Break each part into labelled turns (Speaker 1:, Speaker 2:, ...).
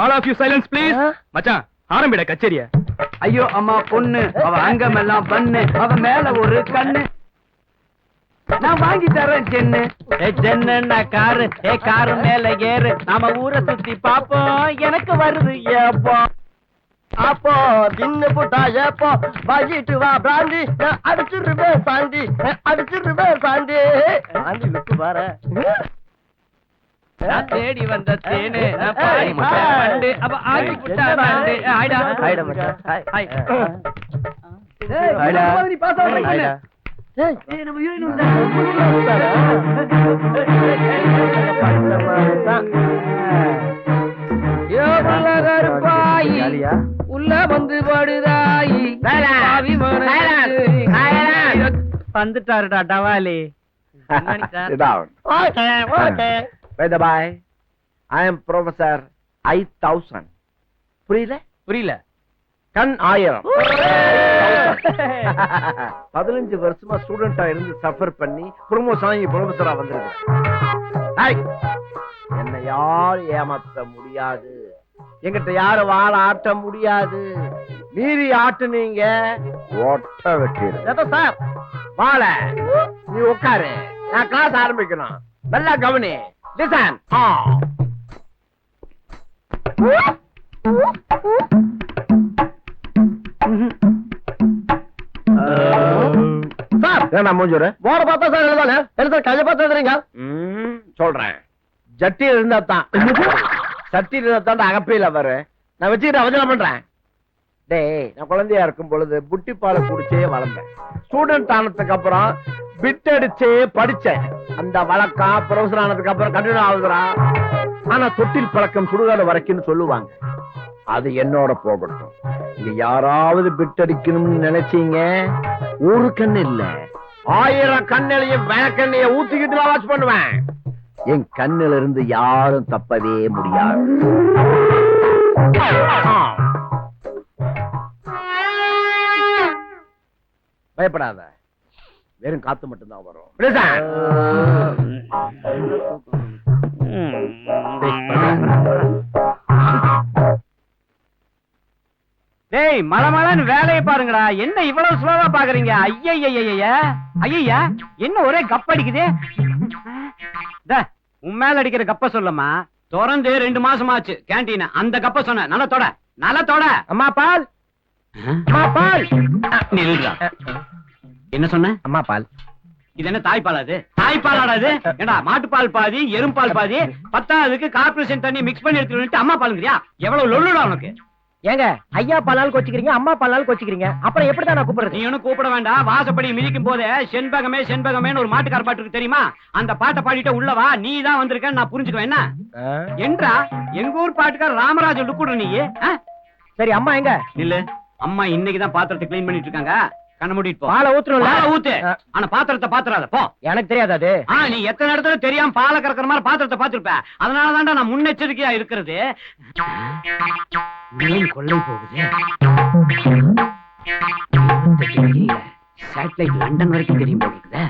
Speaker 1: All of you silence please. மச்சான் ஆரம்பிட கச்சேரிய.
Speaker 2: ஐயோ அம்மா பொண்ணு, அவ அங்கமெல்லாம் பண்ணு, அவ மேல ஒரு கண்ணு. நான் வாங்கி தரேன் சென்னு. சென்னுன்னா காரு, காரு மேல ஏறு, நாம ஊரை சுத்தி பாப்போம். எனக்கு வருது ஏப்போ அப்போ தின்னு புட்டா ஏப்போ வாங்கிட்டு வா பிராந்தி, அடிச்சிருவேன் சாந்தி, அடிச்சிருவேன் சாந்தி. சாந்தி லுக்கு பாரு. நான் தேடி வந்த தேனு, நான் பாடி மண்டு, அவ ஆகி புட்டா மண்டு. ஆயிடா ஆயிடா மச்சான். ஹாய் ஆயிடா நீ பாஸ் ஆவறீங்க. ஏய் நம்ம ஹீரோயின் உண்டா? யோ புள்ளகர் பாய் உள்ள வந்து படுதாய். பாவி மனசு வந்துட்டாருடா டவாலி.
Speaker 3: Okay okay. By the by, I am Professor 5000. புரியல?
Speaker 2: புரியல.
Speaker 3: கண் 1000. 15 வருஷமா ஸ்டூடெண்டா இருந்து சஃபர் பண்ணி ப்ரமோஷன் ஆகி ப்ரொஃபஸரா வந்திருக்கேன். என்ன யாரும் ஏமாத்த முடியாது, எங்கிட்ட யாரும் வாழ ஆட்ட முடியாது. மீறி ஆட்டுனீங்க ஓட்ட வெட்டிடு. சார் வாழ நீ உட்காரு, நான் கிளாஸ் ஆரம்பிக்கணும். நல்லா கவனி. லிசன். சார் என்ன மூஞ்சுற போற பார்த்தா சார் எழுதானே என்ன சார் கைய பார்த்து எழுதுறீங்க? சொல்றேன், ஜட்டி இருந்தா தான் சட்டி இருந்தா தான் அகப்பையில வரு. நான் வச்சுக்கிட்டு அவசரம் பண்றேன். டேய், நான் குழந்தையா இருக்கும் பொழுது புட்டி பாலை குடிச்சே வளர்ந்தேன். ஸ்டூடெண்ட் ஆனதுக்கு அப்புறம் பிட் அடிச்சே படிச்சேன். அந்த வழக்கம் ப்ரொஃபஸர் ஆனதுக்கு அப்புறம் கண்டினியூ ஆகுதுரா. ஆனா தொட்டில் பழக்கம் சுடுகாடு வரைக்கும் சொல்லுவாங்க. அது என்னோட போகட்டும். இங்க யாராவது பிட் அடிக்கணும்னு நினைச்சீங்க, ஒரு கண்ணு இல்ல 1000 கண்ணிலையும் விளக்கண்ணைய ஊத்திக்கிட்டு நான் வாட்ச் பண்ணுவேன். என் கண்ணில இருந்து யாரும் தப்பவே முடியாது. பயப்படாத, வெறும் காத்து மட்டும்தான் வரும்.
Speaker 2: டேய் மலமலன்னு வேலையை பாருங்கடா. என்ன இவ்வளவு ஸ்லோவா பாக்குறீங்க? ஐயா என்ன ஒரே கப் அடிக்குது? உன் மேல அடிக்கிற கப்ப சொல்லமா? திறந்து 2 மாசமாச்சு கேண்டீன். அந்த கப்ப சொன்ன நலத்தோட நலத்தோட. அம்மா பால், அம்மா பால். என்ன சொன்ன? அம்மா பால். இது என்ன தாய்ப்பால்? அது தாய்ப்பாலாடா இது? ஏண்டா மாட்டுப்பால் பாதி எறும்பால் பாதி, 10க்கு கார்பரேஷன் தண்ணி மிக்ஸ் பண்ணி எடுத்துட்டு அம்மா பாலுங்கறியா? எவ்வளவு லொல்லுடா உனக்கு. ஏங்க ஐயா பாலால் கோச்சிக்கிறீங்க, அம்மா பாலால் கோச்சிக்கிறீங்க, அப்புறம் எப்படிதான் நான் கூப்பிடுறது? நீ ஒன்னும் கூப்பிட வேண்டாம். வாசப்படி மிதிக்கும் போதே செண்பகமே செண்பகமேன்னு ஒரு மாட்டுக்கார பாட்டு இருக்கு தெரியுமா? அந்த பாட்டை பாடிட்டு உள்ளவா நீ தான் வந்திருக்க நான் புரிஞ்சுக்குவேன். என்ன என்றா எங்க ஊர் பாட்டுக்கார ராமராஜ லுக்குடு நீ. சரி அம்மா எங்க? இல்ல அம்மா இன்னைக்குதான் பாத்திரத்தை கிளீன் பண்ணிட்டு இருக்காங்க. கண்ண மூடிட்டு போ. பாலை ஊத்துறோம்ல, ஊத்து. ஆனா பாத்திரத்தை பாத்துறாத போ. எனக்கு தெரியாது அது. நீ எத்தனை இடத்துல தெரியாம பாலை கறக்குற மாதிரி பாத்திரத்தை பாத்துருப்ப. அதனாலதான்டா நான் முன்னெச்சரிக்கையா இருக்கிறது. கொள்ளை போகுது. சேட்டலைட் லண்டன் வரைக்கும் தெரியும் போகுது.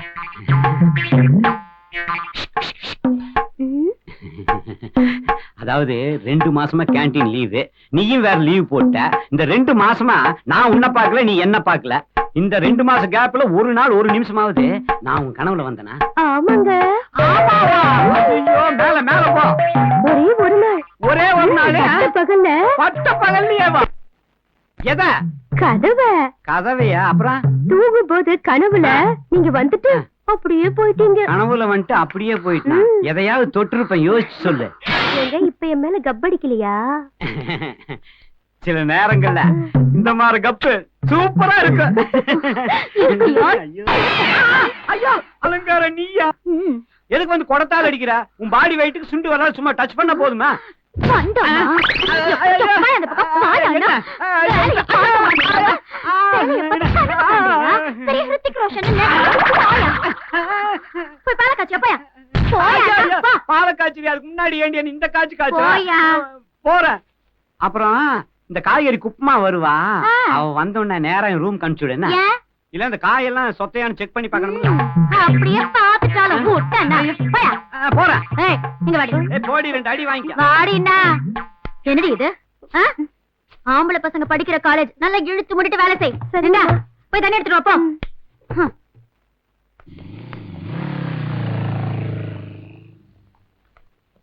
Speaker 2: அதாவது 2 மாசமா கேண்டீன் லீவு, நீயும் வேற லீவ் போட்ட. இந்த 2 மாசமா நான் உன்ன பாக்கல, நீ என்ன பாக்கல. இந்த 2 மாச கேப்ல ஒரு நாள் ஒரு நிமிஷமாவது நான் உன் கனவுல வந்தனா? ஆமாங்க. ஐயோ மேல மேல போ. ஒரே ஒரு நாள் பட்ட பகல்லையே வா. எத? கதவை. கதவையா? அப்புறம் தூங்கும் போது கனவுல நீங்க வந்துட்டு அப்படியே போயிட்டீங்க. கனவுல வந்துட்டு அப்படியே போயிட்டா? எதையாவது தொட்டிருப்பேன், யோசிச்சு சொல்லு. இப்ப என் மேல கப்படிக்கலையா? சில நேரங்கள்ல இந்த மாதிரி கப்பு சூப்பரா இருக்கு. ஐயா அலங்கார நீயா? எதுக்கு வந்து குடத்தால் அடிக்கிற? உன் பாடி வெயிட்டுக்கு சுண்டு வர சும்மா டச் பண்ண போதுமா? பாலக்காய்ச்சி அதுக்கு முன்னாடி ஏண்டிய இந்த காய்ச்சி காய்ச்சா போற. அப்புறம் இந்த காய்கறி குப்பமா வருவா, அவ வந்தோடனே நேரம் ரூம் கணிச்சுடு. என்ன இல்ல இந்த காயெல்லாம் சொத்தையான்னு செக் பண்ணி பார்க்கணும். அப்படியே பாத்துட்டாலும் போறேன். போடி 2 அடி வாங்கிக்க.
Speaker 4: என்னடி இது ஆ? ஆம்பளை பசங்க படிக்கிற காலேஜ் நல்லா இழுத்து முடிட்டு வேலை செய் சரிங்களா? போய் தண்ணி எடுத்துட்டு வா, போ.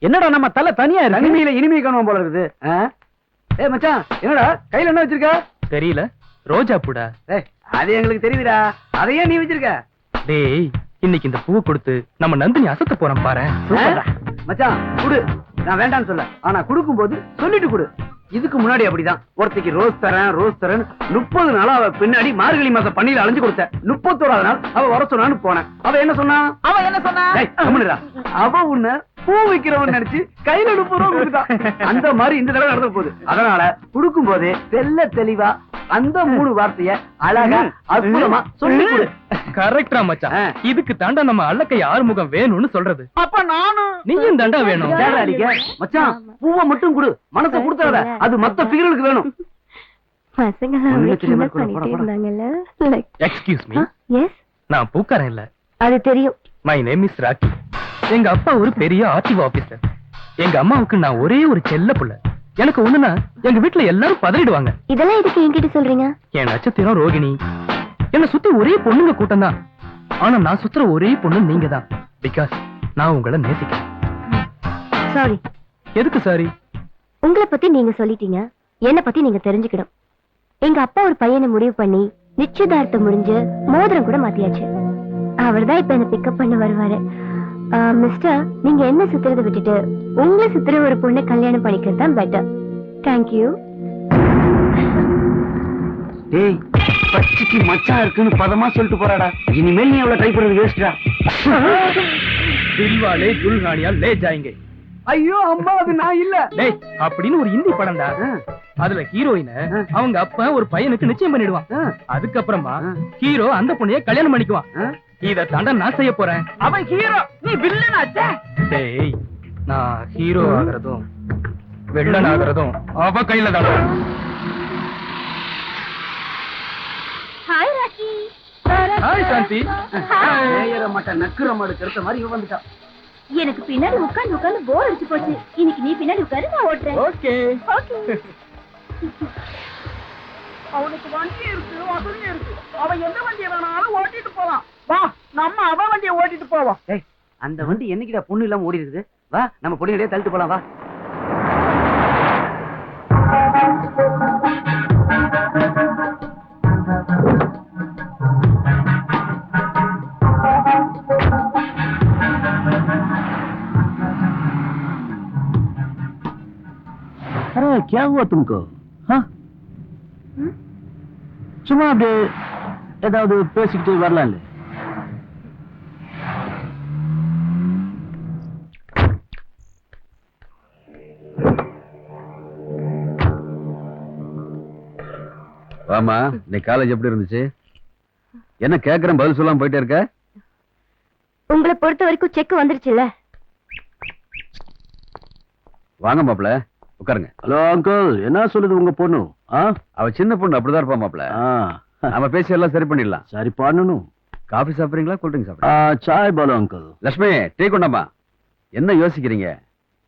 Speaker 2: என்னடா நம்ம தலை தனியா இருக்கு தனிமையில இனிமை காணுவோம் போல இருக்குது. ஏ மச்சான், என்னடா கையில என்ன வச்சிருக்க?
Speaker 1: தெரியல, ரோஜா பூடா.
Speaker 2: ஏய், அது எங்களுக்கு தெரியுதுடா. அதையே நீ வச்சிருக்க?
Speaker 1: டேய், இன்னைக்கு இந்த பூவை கொடுத்து நம்ம நந்தினி அசத்த போறோம் பாரு.
Speaker 2: சூப்பர்டா. மச்சான் குடு, நான் வேண்டாம்னு சொல்ல, ஆனா குடுக்கும் போது சொல்லிட்டு குடு. இதுக்கு முன்னாடி அப்படிதான் ஒருத்தைக்கு ரோஸ் தரேன் 30 நாளா அவ பின்னாடி மார்கழி மாசம் பண்ணியில அலைஞ்சு கொடுத்த. 31வது நாள் அவ வர சொன்னான்னு போனேன். அவ என்ன சொன்னா? டேய், கம்முனுடா. அவ உன்னை பூ வைக்கிறவன் நினைச்சு கையில 30 ரூபா கொடுத்தா. அந்த மாதிரி இந்த தடவை நடந்து போகுது. அதனால குடுக்கும் போதே தெல்ல தெளிவா அந்த 3 வார்த்தைய அழகா அற்புதமா சொல்லி கொடு.
Speaker 1: கரெக்டா மச்சான், இதுக்கு தாண்டா நம்ம அல்லக்கை ஆறுமுகம் வேணும்னு சொல்றது.
Speaker 2: அப்ப நானும்
Speaker 1: நீயும் தாண்டா வேணும்.
Speaker 2: அடிக்க மச்சான், பூவை மட்டும் கொடு, மனசை கொடுத்தாத. அது மத்த பிகர்களுக்கு வேணும்.
Speaker 1: எக்ஸ்கியூஸ் மீ, நான் பூக்காரன் இல்ல.
Speaker 4: அது தெரியும்.
Speaker 1: My name is Rocky. எங்க அப்பா ஒரு பெரிய ஆர்டிஓ ஆபீசர். எங்க அம்மாவுக்கு நான் ஒரே ஒரு செல்ல புள்ள. எனக்கு ஒண்ணுனா எங்க வீட்டுல எல்லாரும் பதறிடுவாங்க.
Speaker 4: இதெல்லாம் எதுக்கு என்கிட்ட சொல்றீங்க?
Speaker 1: என் நட்சத்திரம் ரோகிணி. என்ன சுத்தி ஒரே பொண்ணுங்க கூட்டம் தான். ஆனா நான் சுத்துற ஒரே பொண்ணு நீங்க தான். பிகாஸ் நான் உங்களை நேசிக்கிறேன்.
Speaker 4: சாரி.
Speaker 1: எதுக்கு சாரி?
Speaker 4: உங்களை பத்தி நீங்க சொல்லிட்டீங்க, என்ன பத்தி நீங்க தெரிஞ்சுக்கணும். எங்க அப்பா ஒரு பையனை முடிவு பண்ணி நிச்சயதார்த்தம் முடிஞ்சு மோதிரம் கூட மாத்தியாச்சு. அவர்தான் இப்ப என்ன பிக்கப் பண்ண வருவாரு. மிஸ்டர், நீங்க என்ன சுத்துறதை விட்டுட்டு உங்களை சுத்துற ஒரு பொண்ணை கல்யாணம் பண்ணிக்கிறது தான் பெட்டர். தேங்க்யூ.
Speaker 2: டேய், பச்சைக்கு மச்சான் இருக்குன்னு பதமா சொல்லிட்டு போறாடா. இனிமேல் நீ அவ்வளவு ட்ரை பண்றது வேஸ்டா.
Speaker 1: தில்வாலே துல்ஹானியா லே ஜாயேங்கே.
Speaker 2: ஐயோ அம்மா, அது நான் இல்ல.
Speaker 1: டேய், அப்படின்னு ஒரு ஹிந்தி படம்டா. அதுல ஹீரோயின அவங்க அப்பா ஒரு பையனுக்கு நிச்சயம் பண்ணிடுவான். அதுக்கப்புறமா ஹீரோ அந்த பொண்ணைய கல்யாணம் பண்ணிக்குவான். இத தாண்டா நான் செய்ய போறேன்.
Speaker 2: அவன் ஹீரோ, நீ வில்லன் ஆச்சே.
Speaker 1: டேய், நான் ஹீரோ ஆகிறதும் வில்லன் ஆகிறதும் அவ கையில தான்.
Speaker 4: ஹாய் ராக்கி.
Speaker 1: ஹாய் சாந்தி.
Speaker 2: ஏற மாட்ட நக்குற மாடு கருத்த மாதிரி இவ வந்துட்டா.
Speaker 4: எனக்கு பின்னாடி உட்கார்ந்து போர் அடிச்சு போச்சு. இன்னைக்கு நீ பின்னாடி உட்காரு, நான் ஓட்டுறேன்.
Speaker 1: ஓகே.
Speaker 2: அவனுக்கு வண்டி இருக்கு, வசதி இருக்கு. அவன் எந்த வண்டியை வேணாலும் ஓட்டிட்டு போவான். வா, நம்ம அவன் வண்டியை ஓட்டிட்டு போவோம். ஏய், அந்த வண்டி என்னைக்குடா பொண்ணு இல்லாம ஓடி இருக்குது? வா, நம்ம பொண்ணுகிட்டே தள்ளிட்டு போலாம். வா. अरे क्या हुआ तुमको? हाँ? சும்மா அப்படியே ஏதாவது பேசிக்கிட்டு வரலாம்ல.
Speaker 3: வாமா, நீ காலேஜ் எப்படி இருந்துச்சு? என்ன கேக்குறேன் பதில் சொல்லாம போயிட்டே இருக்க?
Speaker 4: உங்களை பொறுத்த வரைக்கும் செக் வந்துருச்சுல்ல?
Speaker 3: வாங்க மாப்ள, உட்காருங்க.
Speaker 2: ஹலோ அங்கிள், என்ன சொல்லுது உங்க பொண்ணு?
Speaker 3: அவ சின்ன பொண்ணு, அப்படிதான் இருப்பா மாப்ள. நம்ம பேசி எல்லாம் சரி பண்ணிடலாம்.
Speaker 2: சரி பண்ணணும்.
Speaker 3: காபி சாப்பிடுறீங்களா, கூல் ட்ரிங்க் சாப்பிடுறீங்களா?
Speaker 2: சாய் பாலு அங்கிள்.
Speaker 3: லட்சுமி, டீ கொண்டாமா. என்ன யோசிக்கிறீங்க?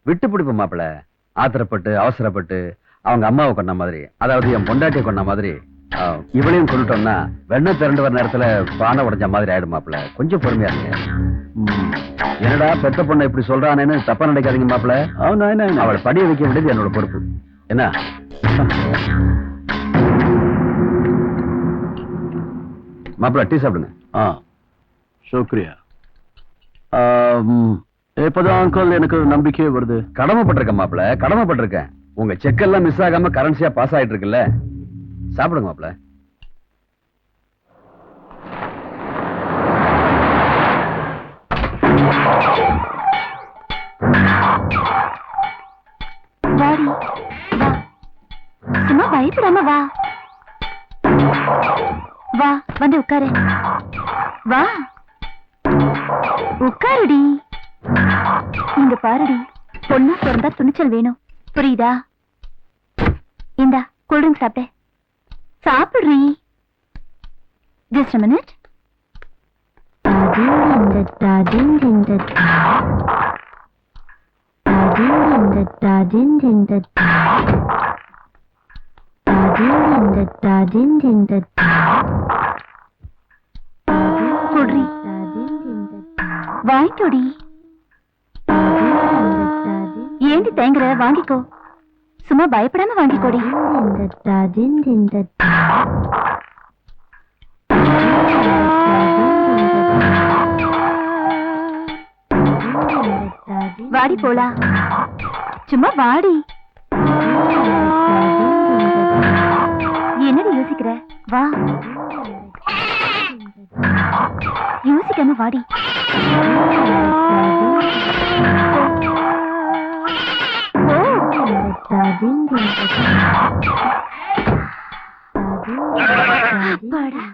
Speaker 3: விட்டு பிடிப்ப மாப்ள. ஆத்திரப்பட்டு அவசரப்பட்டு அவங்க அம்மாவை கொண்ட மாதிரி, அதாவது என் பொண்டாட்டியை கொண்ட மாதிரி இவளையும் கொண்டுட்டோம்னா வெண்ணை திரண்டு வர நேரத்துல பானை உடைஞ்ச மாதிரி ஆயிடும் மாப்ள. கொஞ்சம் பொறுமையா இருங்க. என்னடா பெத்த பொண்ணை இப்படி சொல்றானேன்னு தப்பா நினைக்காதீங்க மாப்ள. அவளை படிய வைக்க வேண்டியது என்னோட பொறுப்பு. என்ன மாப்ள, டீ சாப்பிடுங்க.
Speaker 2: சுக்ரியா. இப்பதான் அங்கிள் எனக்கு நம்பிக்கையே வருது.
Speaker 3: கடமைப்பட்டிருக்கேன் மாப்ள, கடமைப்பட்டிருக்கேன். உங்க செக் எல்லாம் மிஸ் ஆகாம கரன்சியா பாஸ் ஆயிட்டு இருக்குல்ல. சாப்பிடுங்க மாப்ள.
Speaker 4: சும்மா பயப்படாம வா. வா, வந்து உட்காரு. வா, உட்காருடி. இங்க பாருடி, பொண்ணா பிறந்தா துணிச்சல் வேணும், புரியுதா? இந்தா கூல் ட்ரிங்க் சாப்பிட்டேன். சாப்பிடுறீ. Just minute. வாங்கிக்கோடி. ஏண்டி தேங்குற? வாங்கிக்கோ. சும்மா பயப்படாம வாங்கிக்கோடி. வாடி போலாம். சும்மா வாடி. என்னடி யோசிக்கிற? வா. யோசிக்காம வாடி. ஓ.